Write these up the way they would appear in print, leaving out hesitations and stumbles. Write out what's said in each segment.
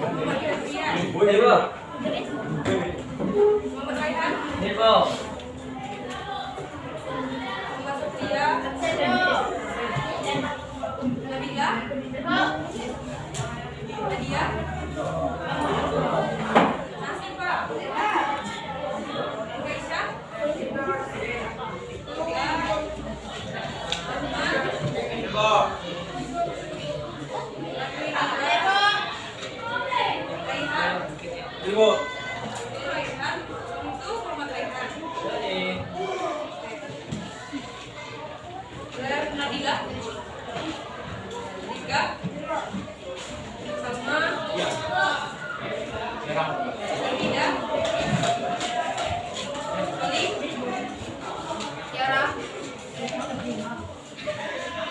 Muhammad Raihan. Muhammad Sofia. Nabila. Nadia. Nasifa. Aisyah. Ibu. Raihan. Itu Muhammad Raihan. Nabila. Rika. Sama. Nabila. Ali. Tiara.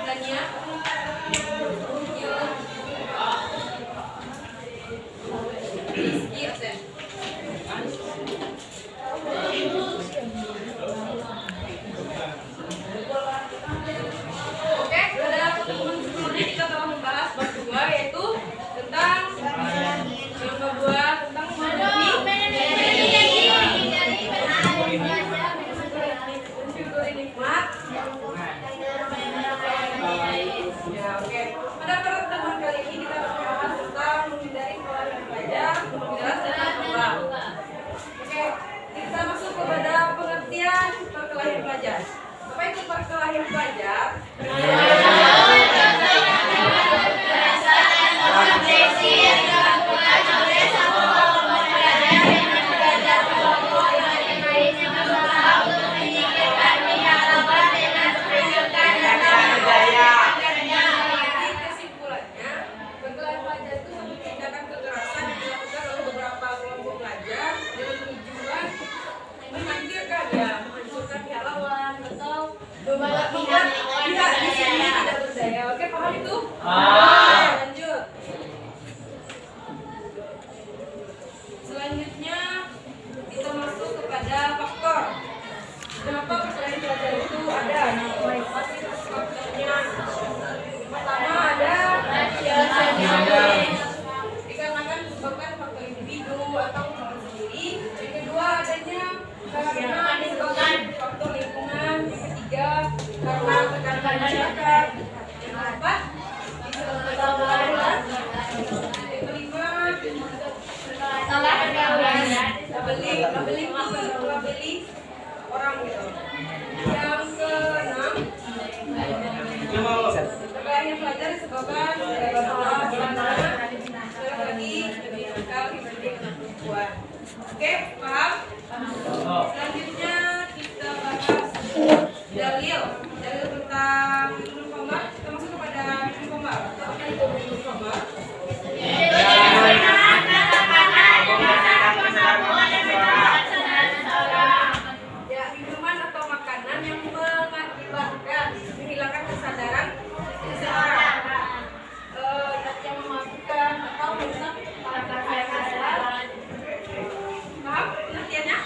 Dania. Rizky absen. Oke, pada pertemuan sebelumnya kita telah membahas bab 2 yaitu tentang yang bab 2 tentang mensyukuri nikmat. Ya, oke. Pada pertemuan kali ini kita akan membahas tentang menghindari kesalahan pelajar, menjelas dan berubah. Oke, kita masuk kepada pengertian perkelahian pelajar. Apa itu perkelahian pelajar? Kesimpulannya, perkelahian pelajar itu suatu tindakan kekerasan yang dilakukan oleh beberapa kelompok pelajar dengan tujuan menghancurkan pihak lawan atau membuat pihak di sini tidak berdaya. Oke, paham itu? Lanjut. Selanjutnya kita masuk kepada faktor. Kenapa perkelahian pelajar itu ada? Faktornya pertama ada dikarenakan disebabkan faktor individu atau faktor sendiri. Yang kedua adanya karena disebabkan faktor lingkungan. Yang ketiga karena tekanan masyarakat. Yang keempat disebabkan kelalaian. Yang kelima salah pergaulan. Labeli orang gitu. Yang keenam perkelahian pelajar disebabkan masalah lagi lebih nakal dibanding anak perempuan. Oke, paham? Selanjutnya kita bahas dalil tentang Ibnu Qamar. Kita masuk kepada Ibnu Qamar. Apa itu Ibnu Qamar? Ya, minuman atau makanan yang mengakibatkan menghilangkan kesadaran seseorang, yang memabukkan atau merusak akal. Paham pengertiannya?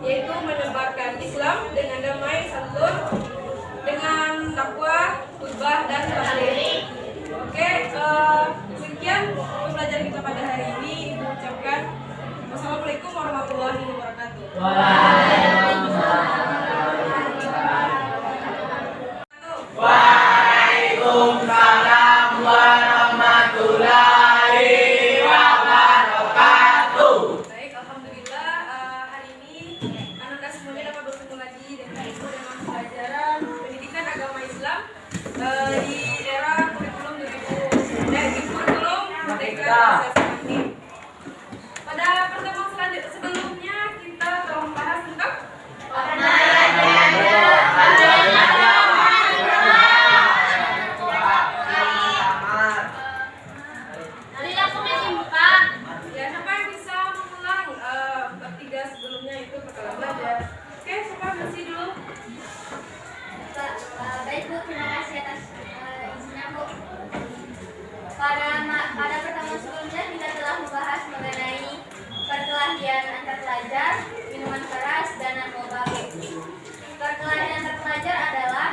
yaitu menebarkan Islam dengan damai santun, dengan dakwah, khutbah dan tabligh. Oke, sekian pembelajaran kita pada hari ini. Ibu ucapkan wassalamualaikum warahmatullahi wabarakatuh. Waalaikumsalam warahmatullahi wabarakatuh. Baik, alhamdulillah hari ini anak-anak semuanya dapat bertemu lagi dengan ibu dalam pelajaran pendidikan agama Islam di era kurikulum 2000 kurikulum Merdeka Indonesia. Pada pertemuan sebelumnya kita telah membahas tentang ya, siapa yang bisa mengulang bab 3 sebelumnya itu perkara belajar. Oke, siapa bersih dulu? Baik Bu, terima kasih atas izinnya Bu. Pada pertemuan sebelumnya kita telah membahas mengenai perkelahian antar pelajar, minuman keras, dan narkoba Bu. Perkelahian antar pelajar adalah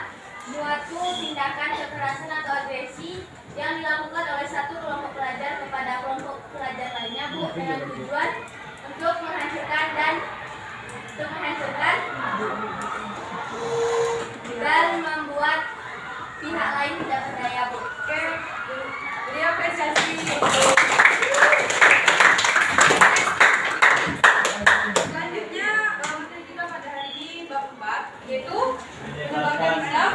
suatu tindakan kekerasan atau agresi yang dilakukan oleh satu kelompok pelajar kepada kelompok pelajar lainnya Bu, dengan tujuan untuk menghancurkan dan membuat pihak lain tidak berdaya Bu. Oke, beri apresiasi. Selanjutnya materi kita pada hari ini bab 4 yaitu menebarkan Islam.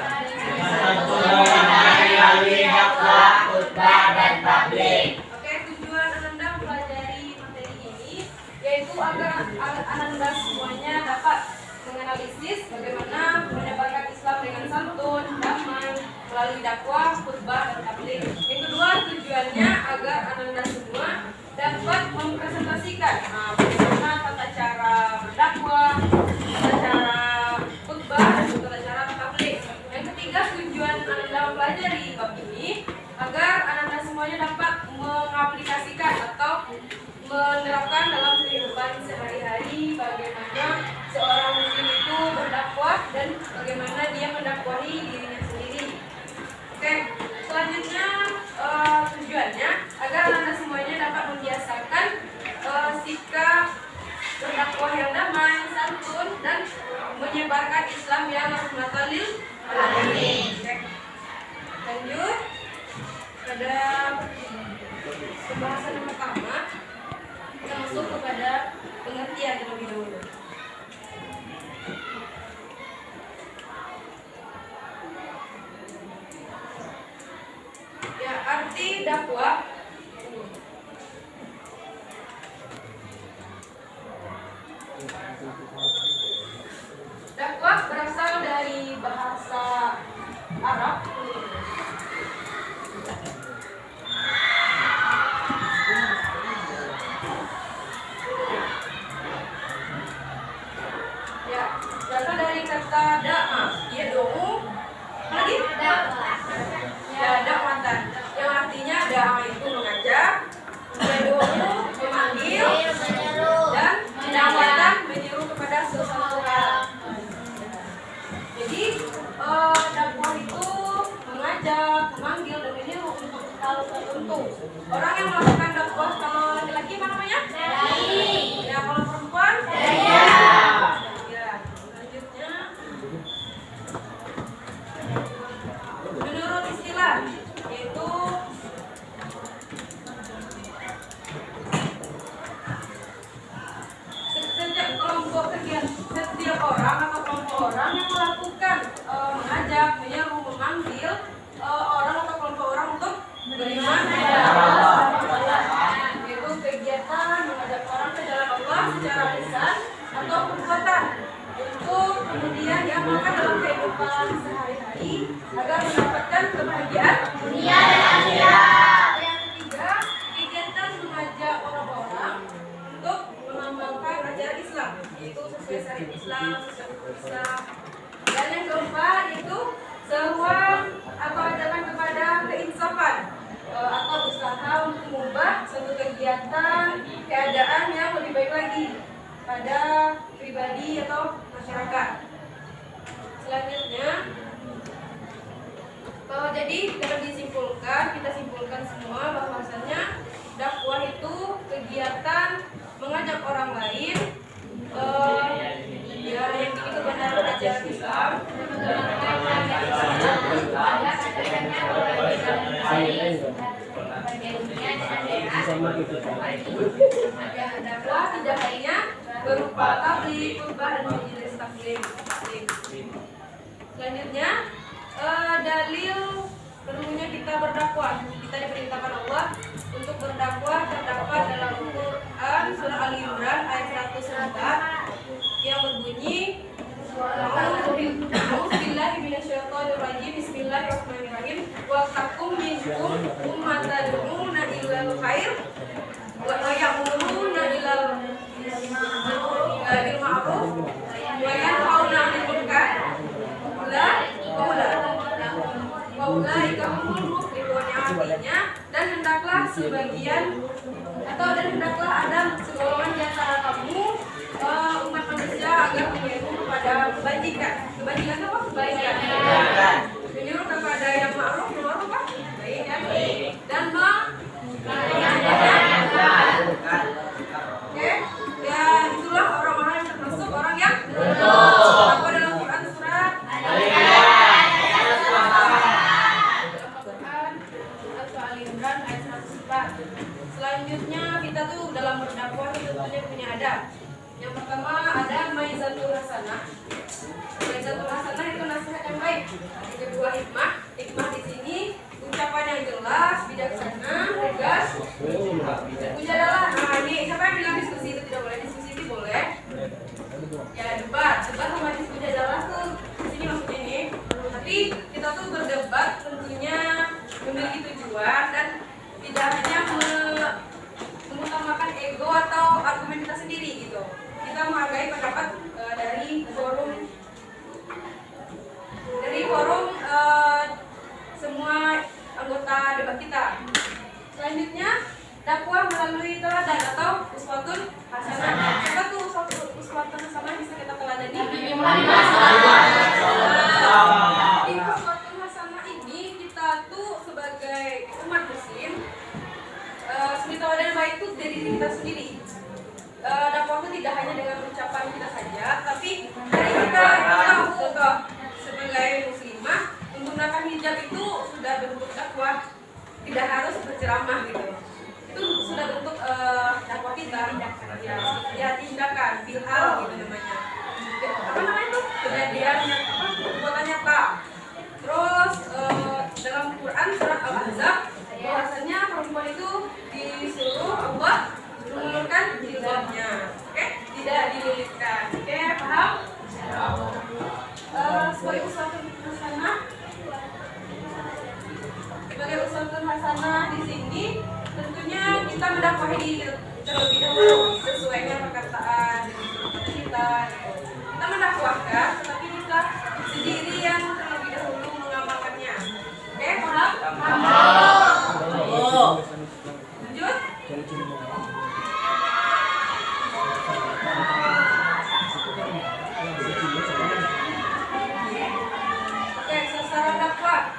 Oke, tujuan Ananda mempelajari materi ini yaitu agar Ananda semuanya dapat menganalisis bagaimana menebarkan Islam dengan santun, damai, melalui dakwah, khutbah, dan tabligh. Yang kedua, tujuannya agar Ananda semua dapat mempresentasikan bagaimana tata cara berdakwah, tata cara khutbah, dan tata cara tabligh. Yang ketiga, tujuan Ananda mempelajari bab ini agar Ananda semuanya dapat mengaplikasikan atau menerapkan dalam kehidupan sehari-hari bagaimana seorang muslim itu berdakwah dan bagaimana dia mendakwahi dirinya sendiri. Oke, selanjutnya tujuannya agar Anda semuanya dapat membiasakan sikap berdakwah yang damai, santun, dan menyebarkan Islam yang rahmatan lil alamin. Oke, lanjut pada pembahasan yang pertama. Kita masuk kepada pengertian terlebih dahulu. Ya, arti dakwah. Dakwah berasal dari bahasa Arab. Ya, berasal dari kata da'a, yad'u, lagi ya, dakwatan, yang artinya da'a itu mengajak, yad'u memanggil, dan dakwatan menyeru kepada sesuatu hal. Jadi dakwah itu mengajak, memanggil, dan menyeru untuk hal tertentu. Orang yang melakukan dakwah kalau laki-laki apa namanya? Dai. Ya, kalau perempuan? Daya. Ya, selanjutnya menurut istilah yaitu setiap orang atau kelompok orang yang melakukan mengajak, menyeru, memanggil orang atau kelompok orang untuk beriman kepada Allah, yaitu kegiatan mengajak orang ke jalan Allah secara lisan atau perbuatan untuk kemudian diamalkan dalam kehidupan sehari-hari agar mendapatkan kebahagiaan dunia dan akhirat. Yang ketiga, kegiatan mengajak orang-orang untuk mengamalkan ajaran Islam, yaitu sesuai syariat Islam, sesuai Islam. Dan yang keempat itu seruan atau ajakan kepada keinsafan atau usaha untuk mengubah suatu kegiatan keadaan yang lebih baik lagi pada pribadi atau masyarakat. Selanjutnya, jadi dapat disimpulkan, kita simpulkan semua bahwasanya dakwah itu kegiatan mengajak orang lain yang itu kebenaran ajaran Islam, dakwah tidak hanya berupa tabligh, khutbah dan majelis taklim. Selanjutnya, dalil perlunya kita berdakwah. Kita diperintahkan Allah untuk berdakwah terdapat dalam Al-Quran surah Al-Imran ayat 104 yang berbunyi A'udzubillahi minasyaitonirrajim. Bismillahirrahmanirrahim. Wa takum minkum ummatan yad'una ilal khair wa ya'muruna bil ma'ruf wa yanhauna 'anil munkar. Ulaika humul muflihun, yang artinya dan hendaklah ada segolongan di antara kamu umat manusia agar menyeru kepada kebajikan. Kebajikan apa? Kebaikan. Menyuruh kepada yang ma'ruf, apa? Kebaikan. Dan Oke, ya itulah orang-orang yang termasuk orang yang apa dalam Quran surah Al-Imran ayat 104. Selanjutnya kita tuh dalam berdakwah itu tentunya punya adab. Yang pertama ada maizatul hasanah. Maizatul hasanah itu nasihat yang baik. Yang kedua hikmah. Hikmah di sini ucapan yang jelas, bijaksana, tegas. Punya adalah, nah ini siapa yang bilang diskusi itu tidak boleh? Diskusi itu boleh. Ya debat sama diskusi adalah tuh di sini maksudnya nih. Tapi kita tuh berdebat tentunya memiliki tujuan dan tidak hanya mengutamakan ego atau argumen kita sendiri gitu. Kita menghargai pendapat dari forum semua anggota debat kita. Selanjutnya dakwah melalui teladan atau uswatun hasanah. Apa tuh uswatun hasanah bisa kita teladani? Di uswatun hasanah ini kita tuh sebagai umat muslim suri tauladan baik itu dari diri kita sendiri. Dakwah itu tidak hanya dengan ucapan kita saja, tapi dari kita contoh sebagai muslimah menggunakan hijab itu sudah bentuk dakwah, tidak harus berceramah gitu. Itu sudah bentuk dakwah kita, ya tindakan, bilhal gitu namanya. Apa namanya itu? Kejadian yang perbuatan nyata. Terus dalam Quran surat Al-Ahzab bahwasanya perempuan itu disuruh Allah mengulurkan jilbabnya, oke? Tidak dililitkan, oke? Paham? Sebagai uswatun hasanah di sini tentunya kita mendakwahi diri terlebih dahulu sesuai dengan perkataan kita. Kita mendakwahkan, tetapi kita sendiri yang terlebih dahulu mengamalkannya. Oke, paham? Lanjut. Oke, sasaran dakwah.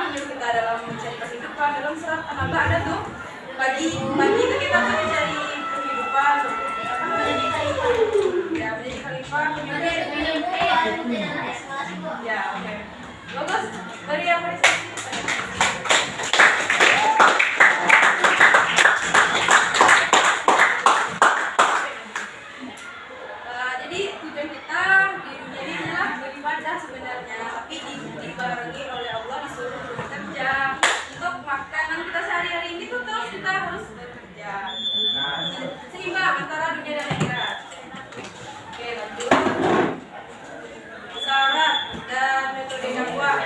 sambil kita dalam mencari kehidupan. Dalam surat An-Naba ada tuh pagi itu kita tuh mencari kehidupan, apa menjadi khalifah, ya menjadi khalifah, ya oke, bagus. Beri apresiasi. Jadi tujuan kita di dunia ini adalah beribadah sebenarnya, tapi dibarengi oleh Allah disuruh bekerja. Untuk makanan kita sehari-hari ini tuh terus kita harus bekerja. Seimbang antara dunia dan akhirat. Oke, lanjut. Syarat dan metode dakwah.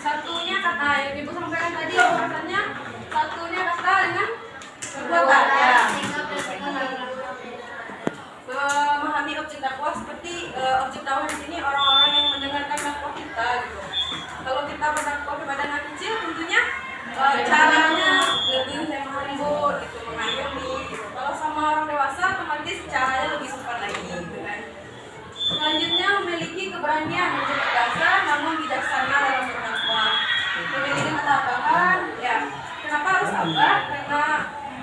Satunya kata yang Ibu sampaikan tadi, katanya satunya kata dengan perbuatan. Ya. Memahami objek dakwah seperti objek dakwah di sini orang-orang yang mendengarkan dakwah kita gitu. Kalau kita berdakwah kepada anak kecil tentunya caranya lebih lemah lembut gitu, mengayomi gitu. Kalau sama orang dewasa otomatis caranya lebih sopan lagi gitu kan. Selanjutnya memiliki keberanian untuk berkata namun bijaksana dalam berdakwah. Memiliki ketabahan, ya. Kenapa harus sabar? Karena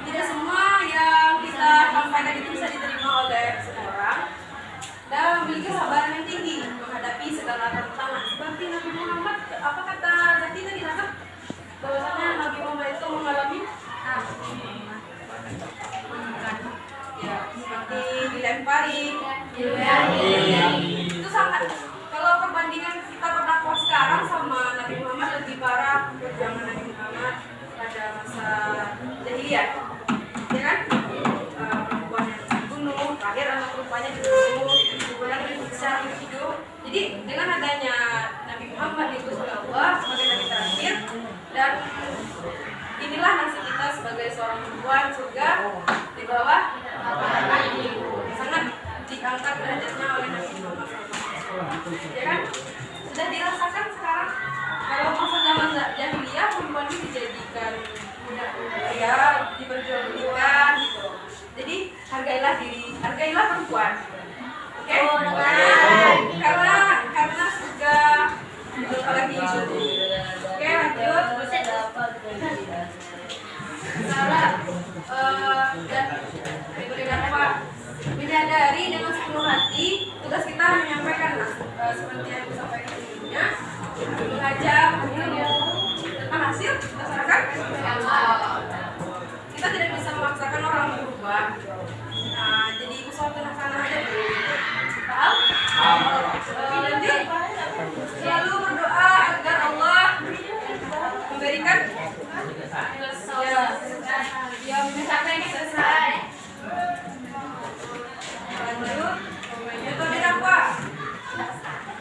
tidak semua yang kita sampaikan itu bisa diterima oleh semua orang. Dan memiliki kesabaran yang tinggi menghadapi segala tantangan. Seperti Nabi Muhammad, apa kata Zaki tadi Nasa? Bahwasanya Nabi Muhammad itu mengalami ya, seperti dilempari, itu sangat. Kalau perbandingan kita berdakwah sekarang sama Nabi Muhammad lebih parah perjuangan Nabi Muhammad pada masa jahiliyah, ya kan? Perempuan yang dibunuh, terakhir anak perempuannya dibunuh, kemudian disiksa hidup. Jadi dengan adanya Nabi Muhammad itu Allah sebagai nabi terakhir, dan inilah nasib kita sebagai seorang perempuan surga di bawah sangat diangkat derajatnya oleh Nabi Muhammad, ya kan? Sudah dirasakan sekarang. Kalau masa zaman jahiliyah perempuan itu dijadikan ya diperjualbelikan gitu. Jadi hargailah perempuan. Oke? Karena sudah apalagi itu. Oke, lanjut. Salah dan berikan apa? Menyadari dengan sepenuh hati tugas kita menyampaikan seperti yang disampaikan sebelumnya, mengajak tentang hasil berdasarkan kita tidak bisa memaksakan orang berubah. Nah, jadi usaha sana aja dulu. Paham? Lanjut. Selalu berdoa agar Allah memberikan ya sampai ini selesai. Lanjut. Metode dakwah.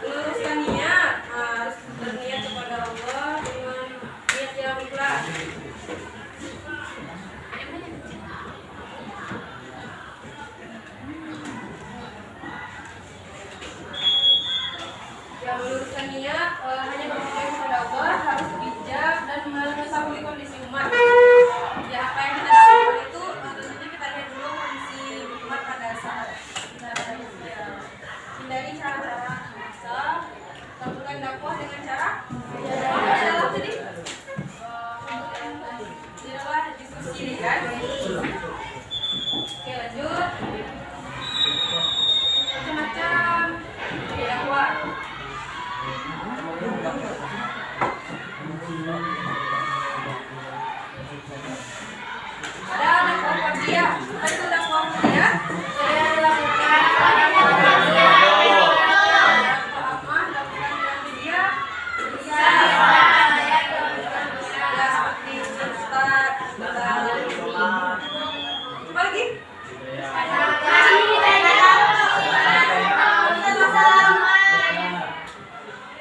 Luruskan niat, harus berniat kepada Allah dengan niat yang ikhlas. Yang meluruskan niat hanya berdoa kepada Allah, harus bijak dan mengetahui kondisi umat. Ya, apa yang kita lakukan itu tentunya kita lihat dulu kondisi umat pada saat kita hindari cara-cara bisa lakukan dakwah dengan cara jadi tidaklah diskusi kan. Oke, lanjut. Macam-macam dakwah. Ada dakwah fardiyah. Apa itu dakwah fardiyah? Saya lakukan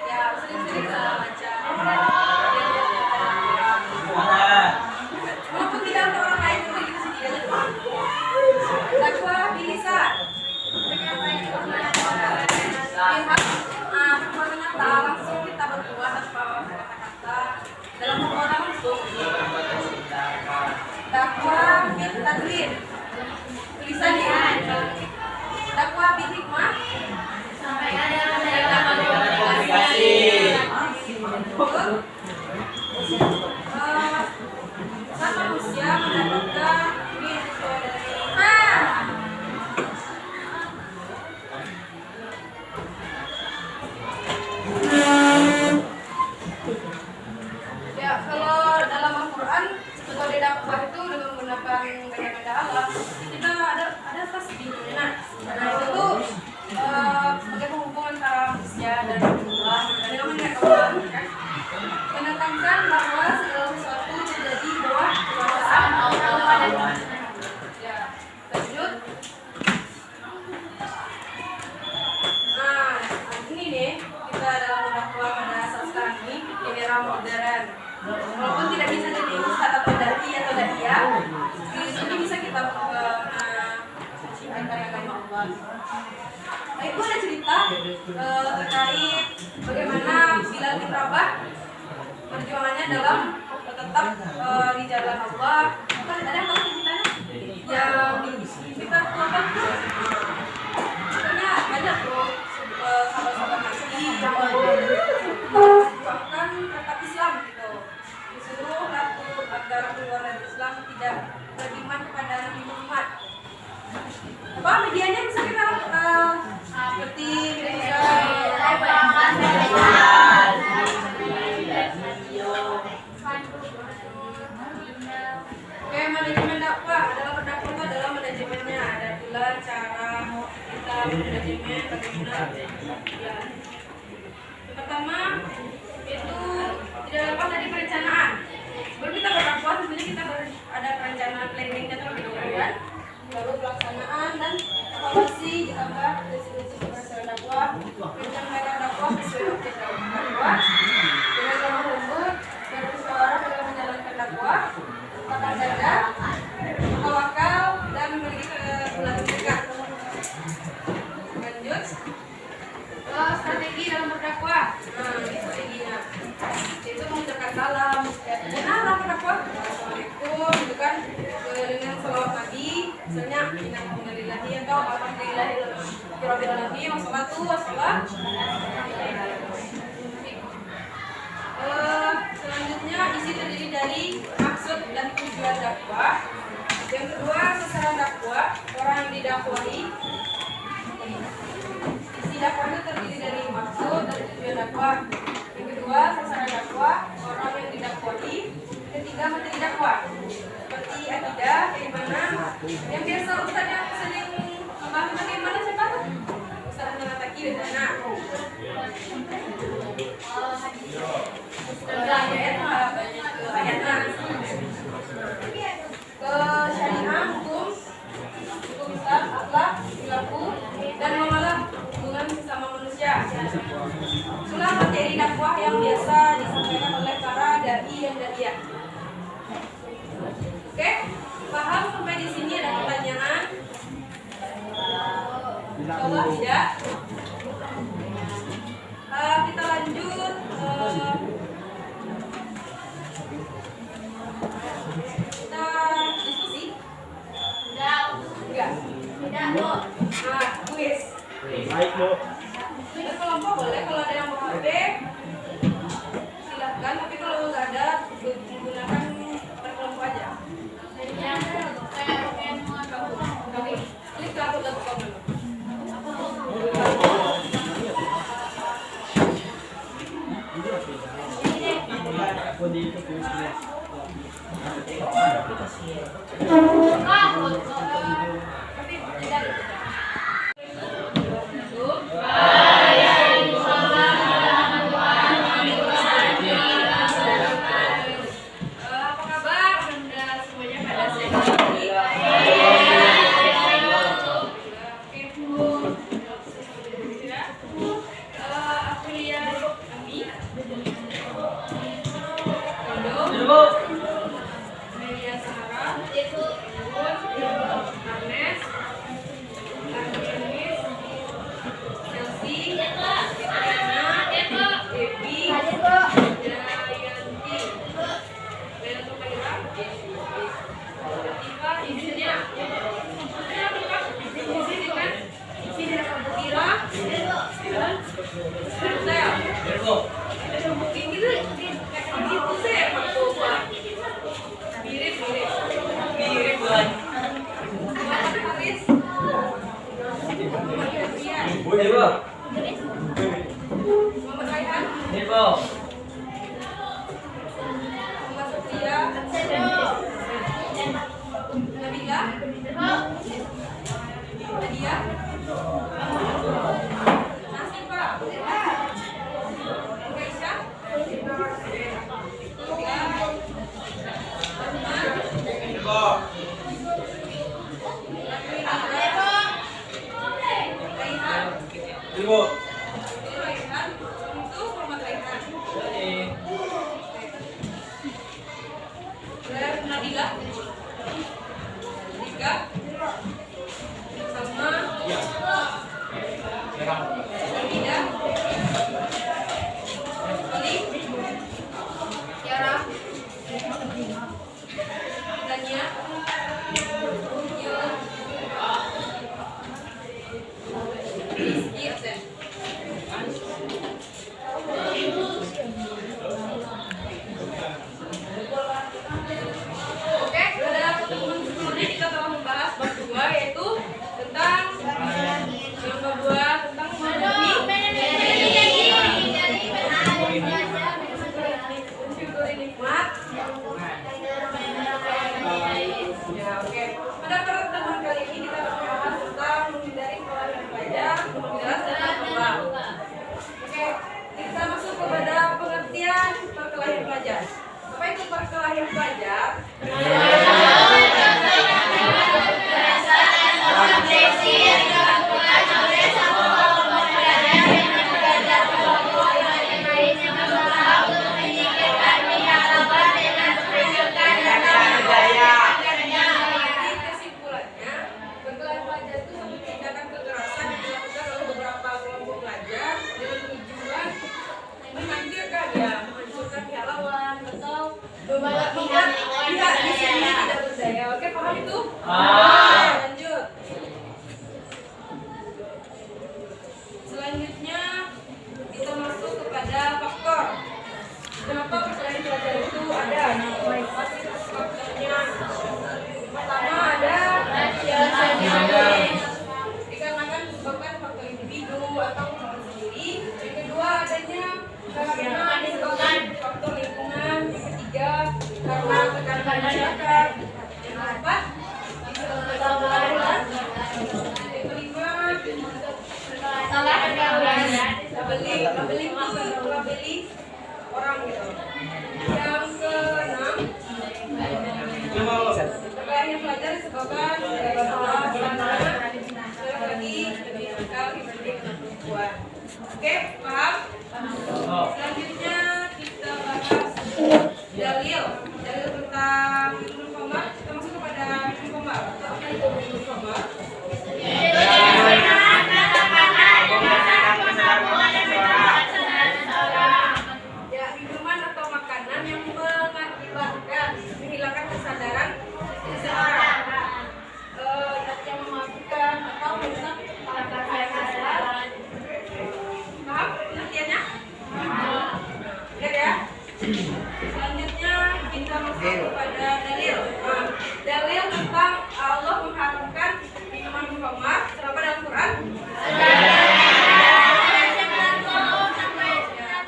ya, sering-sering modern. Walaupun tidak bisa jadi ustadz atau dai atau daiyah, di sini bisa kita mencintai agama Allah. Nah, itu ada cerita terkait bagaimana Bilal bin Rabah perjuangannya dalam tetap di jalan Allah. Kan ada yang tahu ceritanya? Yang kita apa? Pokoknya banyak loh sahabat-sahabat Nabi yang bahkan tetap Islam gitu. Disuruh ratu agar keluar dari Islam tidak beriman kepada Nabi Muhammad. Apa medianya bisa kita seperti media Oke, manajemen dakwah adalah berdakwah itu adalah manajemennya. Ada pula cara kita manajemen bagaimana ya. Yang pertama itu tidak lepas dari perencanaan. Sebelum kita berdakwah tentunya kita ada perencanaan planningnya terlebih dahulu kan. Lalu pelaksanaan dan evaluasi ditambah prinsip-prinsip keberhasilan dakwah, perencanaan dakwah sesuai objek dakwah dengan lemah lembut bermusyawarah dalam menjalankan dakwah, lapang dada, tawakal dan memiliki kebutuhan dekat. Lanjut strategi dalam berdakwah. Ini strateginya yaitu mengucapkan salam. Benar berdakwah. Assalamualaikum itu kan dengan salawat Nabi, misalnya innalillahi atau alhamdulillahi rabbil alamin wassalatu wassalam. Selanjutnya isi terdiri dari maksud dan tujuan dakwah. Yang kedua sasaran dakwah, orang yang didakwahi. Isi dakwah itu terdiri dari maksud dan tujuan dakwah. Yang kedua sasaran dakwah, orang yang didakwahi. Ketiga materi dakwah seperti akidah, keimanan. Yang biasa Ustaz yang sering membahas tentang keimanan siapa tuh? Ustaz Ahmad Taki biasanya. Ayatnya ke syariah, hukum Islam, akhlak, perilaku dan muamalah hubungan sesama manusia. Itulah materi dakwah yang biasa disampaikan oleh para dai dan daiyah. Oke, paham sampai di sini? Ada pertanyaan? Insyaallah tidak. Kita lanjut. Kita diskusi. Enggak. Kuis. Baik, Bu. Kuis kelompok boleh, kalau ada yang mau HP silahkan, tapi kalau nggak ada gunakan per kelompok aja. Klik kartu.com dulu. yang pelajar. Kesimpulannya, perkelahian pelajar itu satu tindakan kekerasan yang dilakukan oleh beberapa kelompok pelajar dengan tujuan menghancurkan menghancurkan pihak lawan atau membuat pihak di sini tidak berdaya. Oke, paham itu? Lanjut. Selanjutnya kita masuk kepada faktor. Kenapa perkelahian pelajar itu ada? Faktornya pertama ada dikarenakan disebabkan faktor individu atau orang sendiri. Yang kedua adanya karena disebabkan faktor lingkungan. Yang ketiga karena tekanan masyarakat. Yang keempat disebabkan pergaulan. Yang kelima salah pergaulan. Labeling orang gitu. Yang keenam perkelahian pelajar disebabkan masalah lagi lebih nakal dibanding anak perempuan. Oke, paham? Selanjutnya kita bahas dalil tentang minum khamar. Kita masuk kepada minum khamar. Apa itu minum khamar? Ya, minuman atau makanan yang mengakibatkan menghilangkan kesadaran seseorang, yang memabukkan atau merusak akal. Paham pengertiannya? Lihat ya. Selanjutnya kita masuk kepada dalil. Dalil tentang Allah mengharamkan minuman khamar terdapat dalam Quran.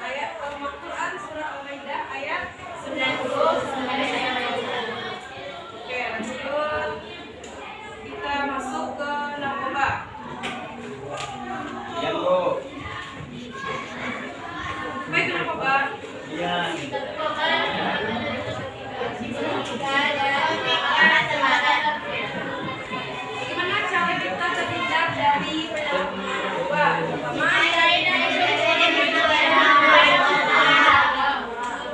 Ayat Al-Quran surah Al-Maidah ayat 90. Oke, lanjut. Kita masuk ke narkoba. Ya, Bu. Baik, narkoba. Iya. Bagaimana cara kita terhindar dari penyalahgunaan narkoba? Pertama,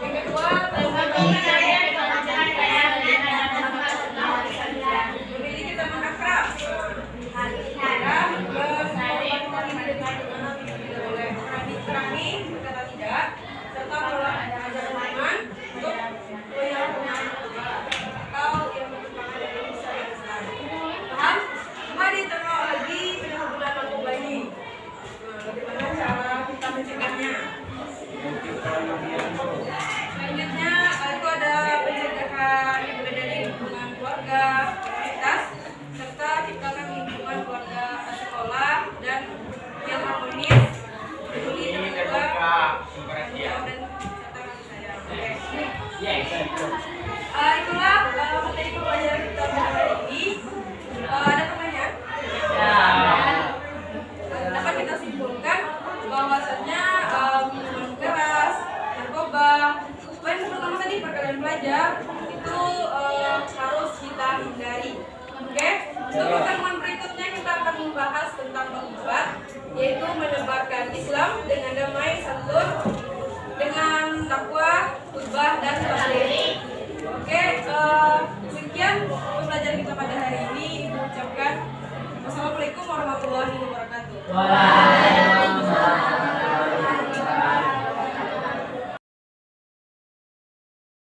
yang kedua, memiliki teman akrab. Dikurangi berkata tidak, serta mengajarkan iman untuk penyalahgunaan narkoba atau yang merupakan dari dosa yang besar. Paham? Cuma diterima lagi penyalahgunaan narkoba ini. Bagaimana cara kita mencegahnya? Selanjutnya itu ada pencegahan yang mulai dari lingkungan keluarga, komunitas, serta ciptakan lingkungan keluarga sekolah dan yang harmonis, peduli terbuka, dan serta kasih sayang. Oke. Itulah materi pembelajaran kita pada hari ini. Ada pertanyaan? Dapat kita simpulkan bahwasannya minuman keras, narkoba, poin pertama tadi perkelahian pelajar itu harus kita hindari. Oke, untuk pertemuan berikutnya kita akan membahas tentang bab 4, yaitu menebarkan Islam dengan damai, santun, dengan takwa, khutbah dan tabligh. Oke, sekian pembelajaran kita pada hari ini. Ibu ucapkan wassalamualaikum warahmatullahi wabarakatuh.